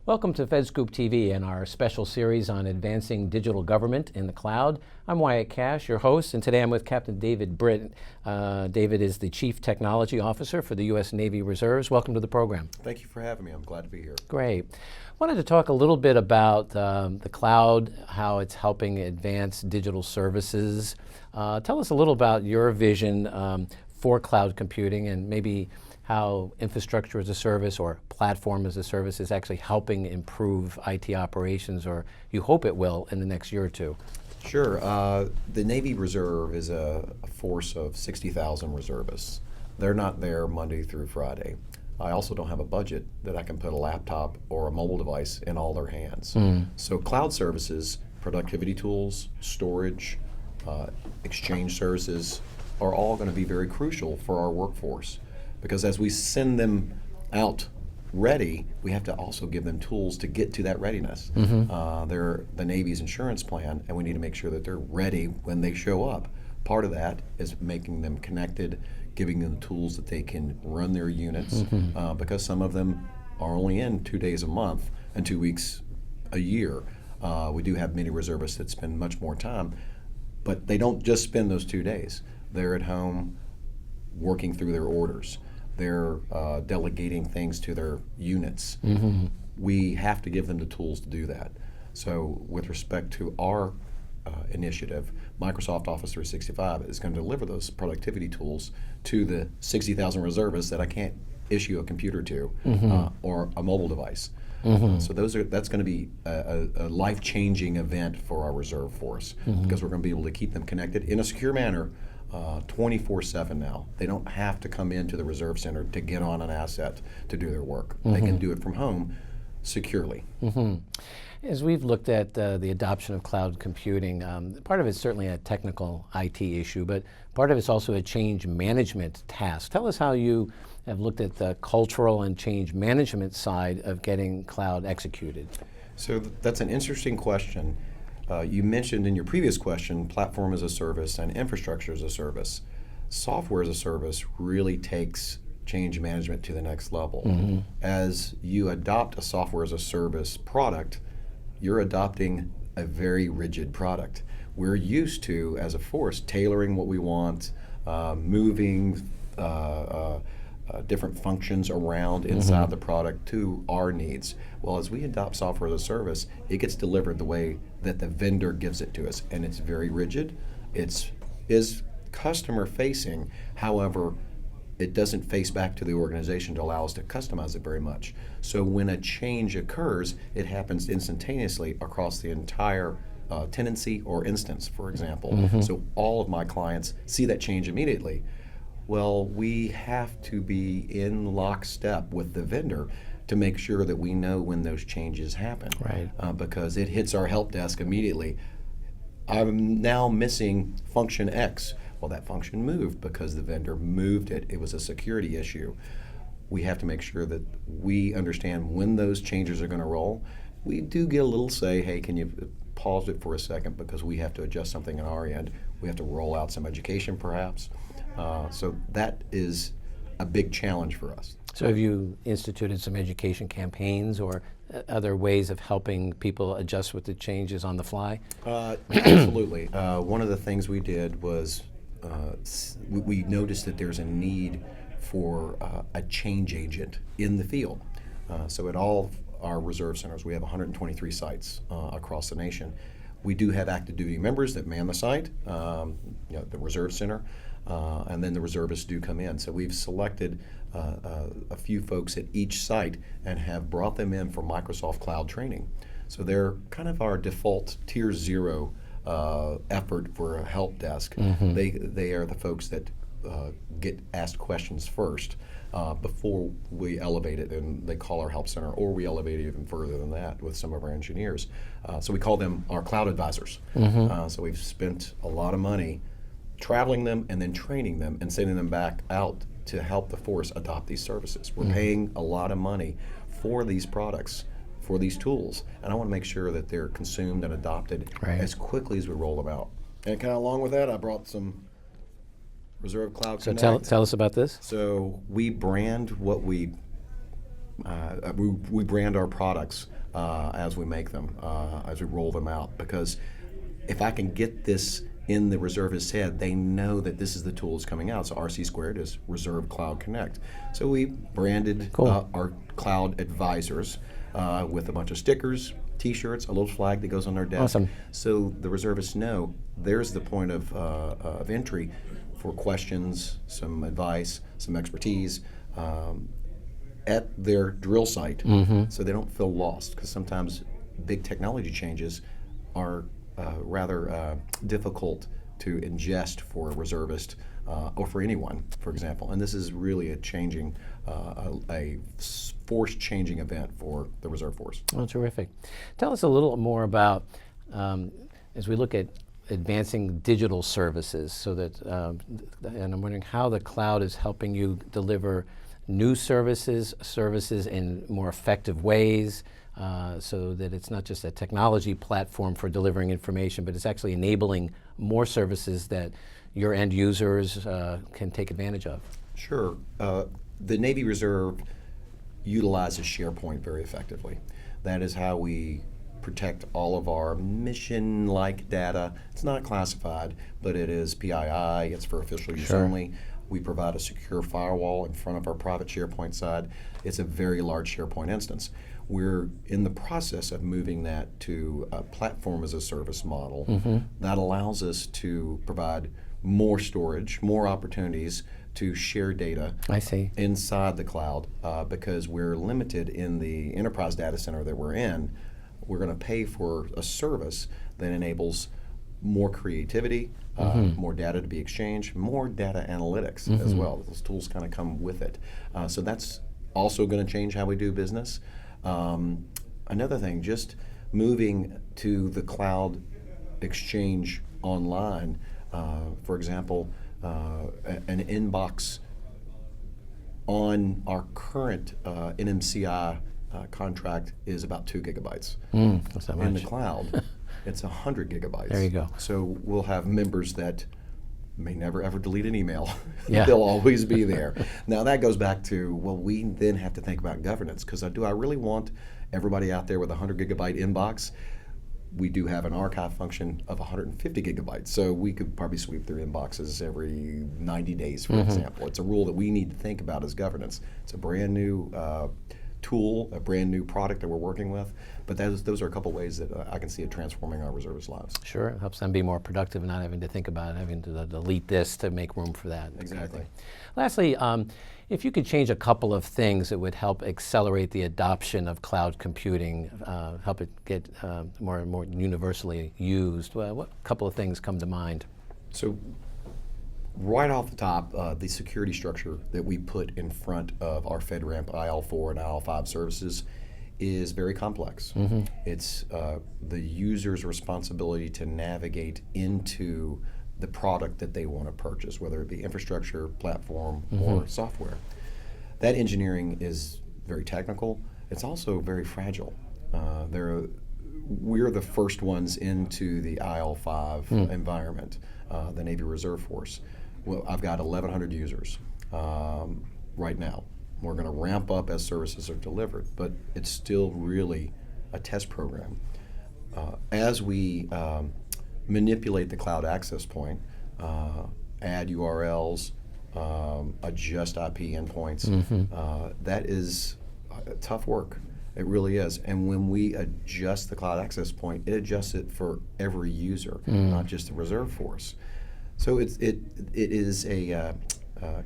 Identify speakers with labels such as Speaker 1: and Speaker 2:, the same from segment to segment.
Speaker 1: Welcome to FedScoop TV and our special series on advancing digital government in the cloud. I'm Wyatt Cash, your host, and today I'm with Captain David Britt. David is the Chief Technology Officer for the U.S. Navy Reserves. Welcome to the program.
Speaker 2: Thank you for having me. I'm glad to be here.
Speaker 1: Great. Wanted to talk a little bit about the cloud, how it's helping advance digital services. Tell us a little about your vision for cloud computing and maybe how infrastructure as a service or platform as a service is actually helping improve IT operations, or you hope it will in the next year or two.
Speaker 2: Sure. The Navy Reserve is a force of 60,000 reservists. They're not there Monday through Friday. I also don't have a budget that I can put a laptop or a mobile device in all their hands. So cloud services, productivity tools, storage, exchange services are all going to be very crucial for our workforce. Because as we send them out ready, we have to also give them tools to get to that readiness. They're the Navy's insurance plan, and we need to make sure that they're ready when they show up. Part of that is making them connected, giving them tools that they can run their units, because some of them are only in 2 days a month and 2 weeks a year. We do have many reservists that spend much more time, but they don't just spend those 2 days. They're at home working through their orders. They're delegating things to their units. We have to give them the tools to do that. So with respect to our initiative, Microsoft Office 365 is going to deliver those productivity tools to the 60,000 reservists that I can't issue a computer to or a mobile device. So that's going to be a life-changing event for our reserve force, because we're going to be able to keep them connected in a secure manner 24/7 now. They don't have to come into the Reserve Center to get on an asset to do their work. They can do it from home securely.
Speaker 1: As we've looked at the adoption of cloud computing, part of it's certainly a technical IT issue, but part of it's also a change management task. Tell us how you have looked at the cultural and change management side of getting cloud executed.
Speaker 2: So that's an interesting question. You mentioned in your previous question platform as a service and infrastructure as a service. Software as a service really takes change management to the next level. As you adopt a software as a service product, you're adopting a very rigid product. We're used to, as a force, tailoring what we want, moving different functions around inside the product to our needs. Well, as we adopt software as a service, it gets delivered the way that the vendor gives it to us, and it's very rigid. It is customer facing, however, it doesn't face back to the organization to allow us to customize it very much. So when a change occurs, it happens instantaneously across the entire tenancy or instance, for example. So all of my clients see that change immediately. Well, we have to be in lockstep with the vendor to make sure that we know when those changes happen. Because it hits our help desk immediately. I'm now missing function X. Well, that function moved because the vendor moved it. It was a security issue. We have to make sure that we understand when those changes are going to roll. We do get a little say, hey, can you pause it for a second, because we have to adjust something on our end. We have to roll out some education perhaps. So that is a big challenge for us.
Speaker 1: So have you instituted some education campaigns or other ways of helping people adjust with the changes on the fly?
Speaker 2: Absolutely. One of the things we did was we noticed that there's a need for a change agent in the field. So at all our reserve centers, we have 123 sites across the nation. We do have active duty members that man the site, the reserve center, and then the reservists do come in. So we've selected a few folks at each site and have brought them in for Microsoft Cloud training. So they're kind of our default tier 0 effort for a help desk. They are the folks that get asked questions first before we elevate it, and they call our help center, or we elevate it even further than that with some of our engineers. So we call them our cloud advisors. So we've spent a lot of money traveling them and then training them and sending them back out to help the force adopt these services. We're paying a lot of money for these products, for these tools, and I want to make sure that they're consumed and adopted as quickly as we roll them out. And kind of along with that, I brought some Reserve Cloud Connect.
Speaker 1: So tell us about this.
Speaker 2: So we brand what we We brand our products as we make them, as we roll them out, because if I can get this in the reservist's head, they know that this is the tool that's coming out. So RC Squared is Reserve Cloud Connect. So we branded our cloud advisors with a bunch of stickers, T-shirts, a little flag that goes on their desk.
Speaker 1: Awesome.
Speaker 2: So the reservists know there's the point of entry for questions, some advice, some expertise at their drill site, so they don't feel lost. Because sometimes big technology changes are rather difficult to ingest for a reservist or for anyone, for example. And this is really a changing, a force-changing event for the Reserve Force.
Speaker 1: Oh, terrific. Tell us a little more about, as we look at advancing digital services, so that, and I'm wondering how the cloud is helping you deliver new services in more effective ways, so that it's not just a technology platform for delivering information, but it's actually enabling more services that your end users can take advantage of.
Speaker 2: Sure. The Navy Reserve utilizes SharePoint very effectively. That is how we protect all of our mission-like data. It's not classified, but it is PII, it's for official use only. We provide a secure firewall in front of our private SharePoint side. It's a very large SharePoint instance. We're in the process of moving that to a platform as a service model that allows us to provide more storage, more opportunities to share data inside the cloud, because we're limited in the enterprise data center that we're in. We're going to pay for a service that enables more creativity, more data to be exchanged, more data analytics as well. Those tools kind of come with it. So that's also going to change how we do business. Another thing, just moving to the cloud exchange online. For example, an inbox on our current NMCI contract is about 2 gigabytes.
Speaker 1: What's that much?
Speaker 2: In the cloud, it's 100 gigabytes.
Speaker 1: There you go.
Speaker 2: So we'll have members that may never ever delete an email.
Speaker 1: Yeah.
Speaker 2: They'll always be there. Now that goes back to, well, we then have to think about governance, because do I really want everybody out there with a 100 gigabyte inbox? We do have an archive function of 150 gigabytes, so we could probably sweep through inboxes every 90 days, for example. It's a rule that we need to think about as governance. It's a brand new tool, a brand new product that we're working with, but those are a couple ways that I can see it transforming our reservists' lives.
Speaker 1: Sure, it helps them be more productive and not having to think about it, having to delete this to make room for that.
Speaker 2: Exactly.
Speaker 1: Lastly, if you could change a couple of things that would help accelerate the adoption of cloud computing, help it get more and more universally used, what couple of things come to mind?
Speaker 2: So right off the top, the security structure that we put in front of our FedRAMP IL4 and IL5 services is very complex. It's the user's responsibility to navigate into the product that they want to purchase, whether it be infrastructure, platform, or software. That engineering is very technical. It's also very fragile. We're the first ones into the IL5 environment, the Navy Reserve Force. Well, I've got 1,100 users right now. We're going to ramp up as services are delivered, but it's still really a test program. As we manipulate the cloud access point, add URLs, adjust IP endpoints, that is tough work. It really is. And when we adjust the cloud access point, it adjusts it for every user, not just the reserve force. So it is a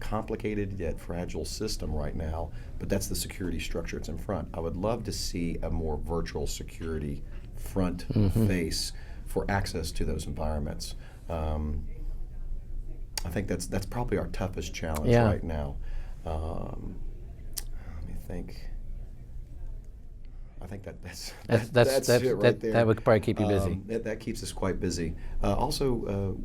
Speaker 2: complicated yet fragile system right now, but that's the security structure it's in front. I would love to see a more virtual security front face for access to those environments. I think that's probably our toughest challenge right now. Let me think. I think that's it right there.
Speaker 1: That would probably keep you busy.
Speaker 2: That keeps us quite busy. Also,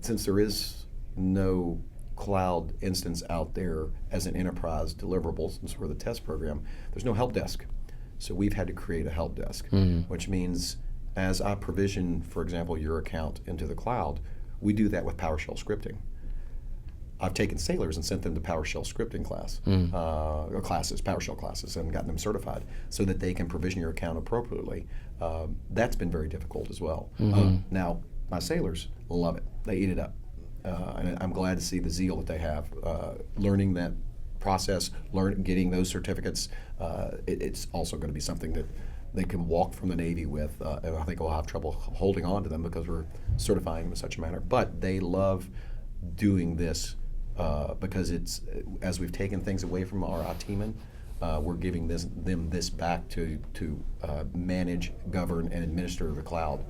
Speaker 2: since there is no cloud instance out there as an enterprise deliverable, since we're the test program, there's no help desk. So we've had to create a help desk, which means as I provision, for example, your account into the cloud, we do that with PowerShell scripting. I've taken sailors and sent them to PowerShell scripting class, or classes, PowerShell classes, and gotten them certified so that they can provision your account appropriately. That's been very difficult as well. Now, my sailors love it. They eat it up. And I'm glad to see the zeal that they have, learning that process, getting those certificates. It's also going to be something that they can walk from the Navy with, and I think we'll have trouble holding on to them because we're certifying them in such a manner. But they love doing this because it's, as we've taken things away from our IT men, we're giving them this back to manage, govern, and administer the cloud.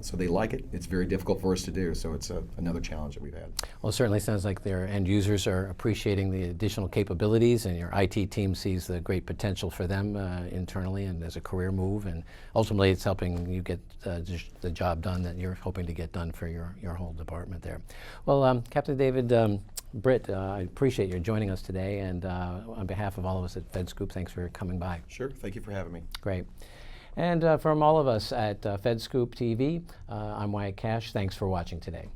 Speaker 2: So they like it. It's very difficult for us to do, so it's another challenge that we've had.
Speaker 1: Well, it certainly sounds like their end users are appreciating the additional capabilities, and your IT team sees the great potential for them internally and as a career move, and ultimately it's helping you get the job done that you're hoping to get done for your whole department there. Well, Captain David, Britt, I appreciate your joining us today, and on behalf of all of us at FedScoop, thanks for coming by.
Speaker 2: Sure. Thank you for having me.
Speaker 1: Great. And from all of us at FedScoop TV, I'm Wyatt Cash. Thanks for watching today.